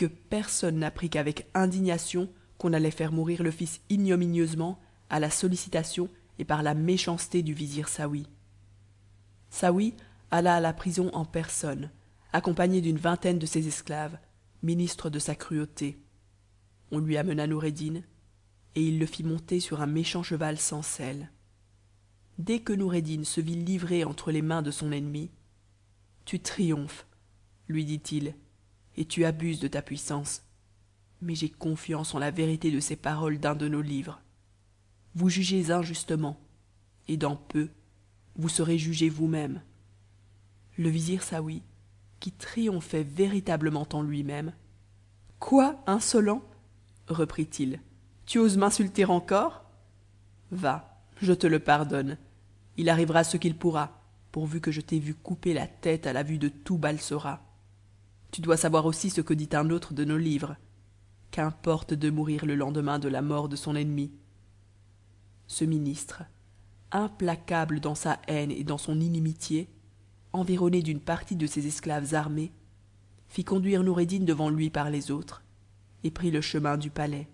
que personne n'apprit qu'avec indignation qu'on allait faire mourir le fils ignominieusement à la sollicitation et par la méchanceté du vizir Saouy. Saouy alla à la prison en personne, accompagné d'une vingtaine de ses esclaves, ministres de sa cruauté. On lui amena Noureddin, et il le fit monter sur un méchant cheval sans selle. Dès que Noureddin se vit livré entre les mains de son ennemi, « Tu triomphes, lui dit-il, et tu abuses de ta puissance. Mais j'ai confiance en la vérité de ces paroles d'un de nos livres. Vous jugez injustement, et dans peu, vous serez jugé vous-même. » Le vizir Saouy, qui triomphait véritablement en lui-même, « Quoi, insolent ?» reprit-il. « Tu oses m'insulter encore? Va, je te le pardonne. Il arrivera ce qu'il pourra, pourvu que je t'ai vu couper la tête à la vue de tout Balsora. Tu dois savoir aussi ce que dit un autre de nos livres. Qu'importe de mourir le lendemain de la mort de son ennemi. » Ce ministre, implacable dans sa haine et dans son inimitié, environné d'une partie de ses esclaves armés, fit conduire Noureddin devant lui par les autres, et prit le chemin du palais.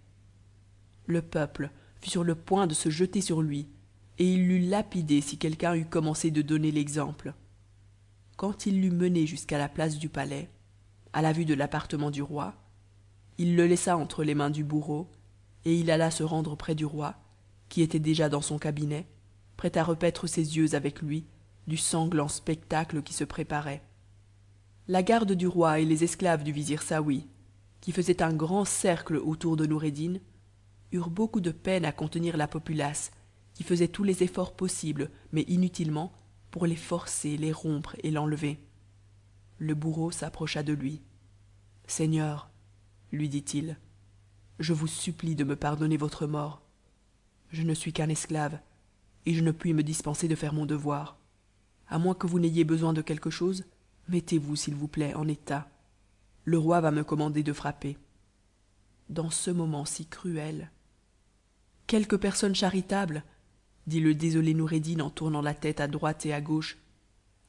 Le peuple fut sur le point de se jeter sur lui, et il l'eût lapidé si quelqu'un eût commencé de donner l'exemple. Quand il l'eut mené jusqu'à la place du palais, à la vue de l'appartement du roi, il le laissa entre les mains du bourreau, et il alla se rendre près du roi, qui était déjà dans son cabinet, prêt à repaître ses yeux avec lui du sanglant spectacle qui se préparait. La garde du roi et les esclaves du vizir Saouy, qui faisaient un grand cercle autour de Noureddin, eurent beaucoup de peine à contenir la populace, qui faisait tous les efforts possibles, mais inutilement, pour les forcer, les rompre et l'enlever. Le bourreau s'approcha de lui. « Seigneur, lui dit-il, je vous supplie de me pardonner votre mort. Je ne suis qu'un esclave, et je ne puis me dispenser de faire mon devoir. À moins que vous n'ayez besoin de quelque chose, mettez-vous, s'il vous plaît, en état. Le roi va me commander de frapper. » Dans ce moment si cruel, « Quelque personne charitable, dit le désolé Noureddin en tournant la tête à droite et à gauche,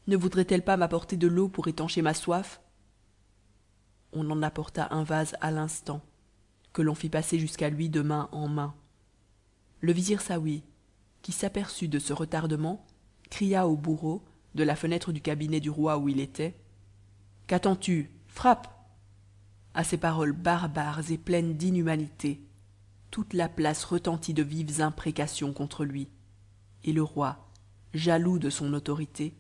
ne voudrait-elle pas m'apporter de l'eau pour étancher ma soif? On en apporta un vase à l'instant, que l'on fit passer jusqu'à lui de main en main. Le vizir Saouy, qui s'aperçut de ce retardement, cria au bourreau, de la fenêtre du cabinet du roi où il était, « Qu'attends-tu? Frappe !» À ces paroles barbares et pleines d'inhumanité, toute la place retentit de vives imprécations contre lui, et le roi, jaloux de son autorité,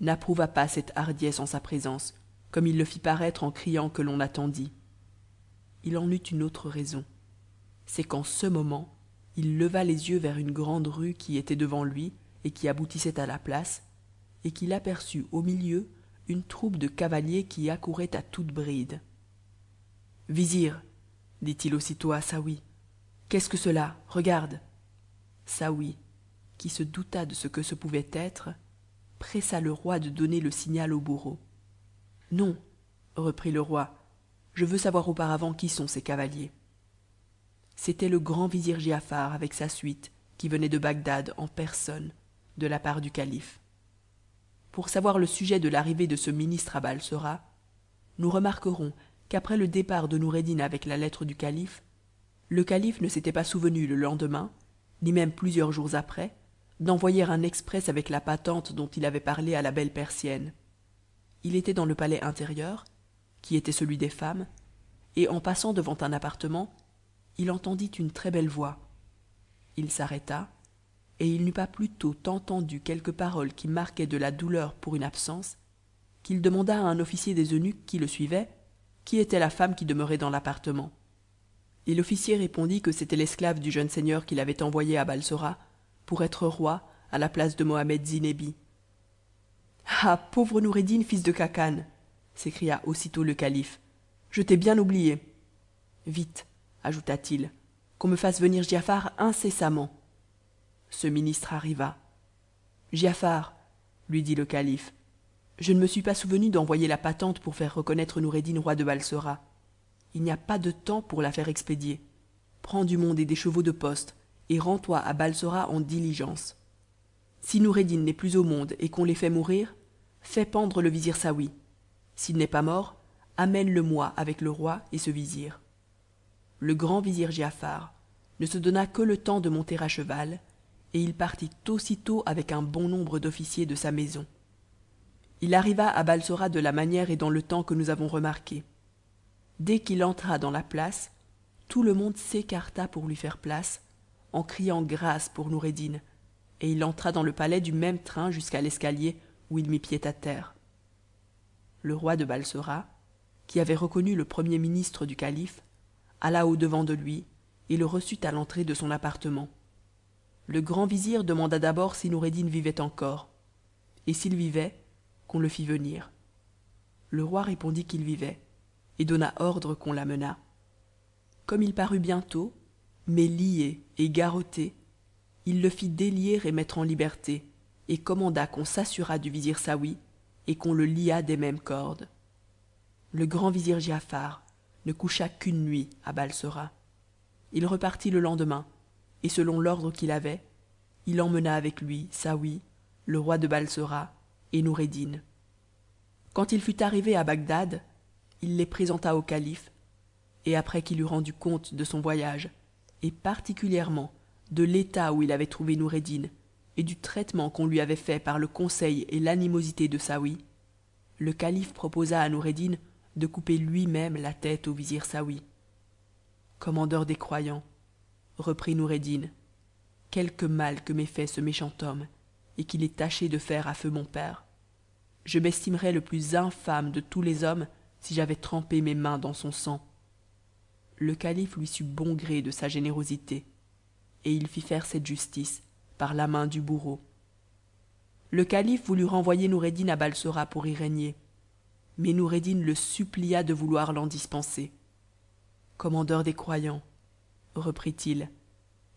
n'approuva pas cette hardiesse en sa présence, comme il le fit paraître en criant que l'on attendit. Il en eut une autre raison, c'est qu'en ce moment, il leva les yeux vers une grande rue qui était devant lui et qui aboutissait à la place, et qu'il aperçut au milieu une troupe de cavaliers qui accouraient à toute bride. « Vizir, dit-il aussitôt à Saouy, qu'est-ce que cela? Regarde. » Saouy, qui se douta de ce que ce pouvait être, pressa le roi de donner le signal au bourreau. « Non, reprit le roi, je veux savoir auparavant qui sont ces cavaliers. » C'était le grand vizir Giafar avec sa suite, qui venait de Bagdad en personne, de la part du calife. Pour savoir le sujet de l'arrivée de ce ministre à Balsora, nous remarquerons qu'après le départ de Noureddin avec la lettre du calife, le calife ne s'était pas souvenu le lendemain, ni même plusieurs jours après, d'envoyer un exprès avec la patente dont il avait parlé à la belle persienne. Il était dans le palais intérieur, qui était celui des femmes, et en passant devant un appartement, il entendit une très belle voix. Il s'arrêta, et il n'eut pas plus tôt entendu quelques paroles qui marquaient de la douleur pour une absence, qu'il demanda à un officier des eunuques qui le suivait qui était la femme qui demeurait dans l'appartement. Et l'officier répondit que c'était l'esclave du jeune seigneur qu'il avait envoyé à Balsora pour être roi à la place de Mohammed Zinebi. « Ah, pauvre Noureddin, fils de Khacan !» s'écria aussitôt le calife. « Je t'ai bien oublié. » « Vite, ajouta-t-il, qu'on me fasse venir Giafar incessamment. » Ce ministre arriva. « Giafar, lui dit le calife, je ne me suis pas souvenu d'envoyer la patente pour faire reconnaître Noureddin roi de Balsora. Il n'y a pas de temps pour la faire expédier. Prends du monde et des chevaux de poste, et rends-toi à Balsora en diligence. Si Noureddin n'est plus au monde et qu'on les fait mourir, fais pendre le vizir Saouy. S'il n'est pas mort, amène-le-moi avec le roi et ce vizir. Le grand vizir Giafar ne se donna que le temps de monter à cheval, et il partit aussitôt avec un bon nombre d'officiers de sa maison. Il arriva à Balsora de la manière et dans le temps que nous avons remarqué. Dès qu'il entra dans la place, tout le monde s'écarta pour lui faire place, en criant grâce pour Noureddin, et il entra dans le palais du même train jusqu'à l'escalier où il mit pied à terre. Le roi de Balsora, qui avait reconnu le premier ministre du calife, alla au-devant de lui et le reçut à l'entrée de son appartement. Le grand vizir demanda d'abord si Noureddin vivait encore, et s'il vivait, qu'on le fît venir. Le roi répondit qu'il vivait, et donna ordre qu'on l'amenât. Comme il parut bientôt, mais lié et garrotté, il le fit délier et mettre en liberté, et commanda qu'on s'assurât du vizir Saouy, et qu'on le liât des mêmes cordes. Le grand vizir Giafar ne coucha qu'une nuit à Balsora. Il repartit le lendemain, et selon l'ordre qu'il avait, il emmena avec lui Saouy, le roi de Balsora, et Noureddin. Quand il fut arrivé à Bagdad, il les présenta au calife, et après qu'il eut rendu compte de son voyage, et particulièrement de l'état où il avait trouvé Noureddin, et du traitement qu'on lui avait fait par le conseil et l'animosité de Saouy, le calife proposa à Noureddin de couper lui-même la tête au vizir Saouy. Commandeur des croyants, reprit Noureddin, quelque mal que m'ait fait ce méchant homme, et qu'il ait tâché de faire à feu mon père, je m'estimerais le plus infâme de tous les hommes si j'avais trempé mes mains dans son sang. Le calife lui sut bon gré de sa générosité, et il fit faire cette justice par la main du bourreau. Le calife voulut renvoyer Noureddin à Balsora pour y régner, mais Noureddin le supplia de vouloir l'en dispenser. Commandeur des croyants, reprit-il,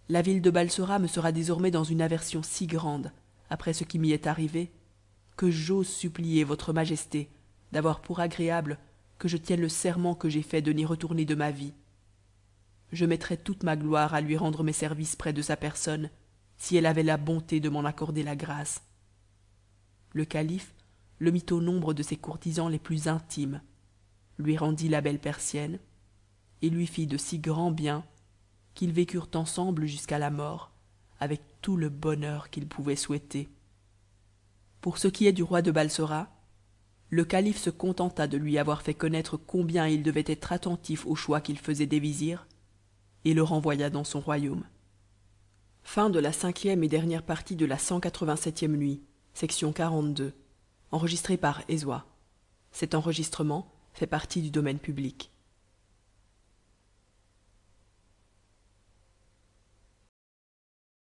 la ville de Balsora me sera désormais dans une aversion si grande, après ce qui m'y est arrivé, que j'ose supplier votre majesté d'avoir pour agréable que je tienne le serment que j'ai fait de n'y retourner de ma vie. Je mettrais toute ma gloire à lui rendre mes services près de sa personne, si elle avait la bonté de m'en accorder la grâce. Le calife le mit au nombre de ses courtisans les plus intimes, lui rendit la belle persienne, et lui fit de si grands biens qu'ils vécurent ensemble jusqu'à la mort, avec tout le bonheur qu'ils pouvaient souhaiter. Pour ce qui est du roi de Balsora, le calife se contenta de lui avoir fait connaître combien il devait être attentif au choix qu'il faisait des vizirs, et le renvoya dans son royaume. Fin de la 5e et dernière partie de la 187e nuit, section 42, enregistrée par Ezwa. Cet enregistrement fait partie du domaine public.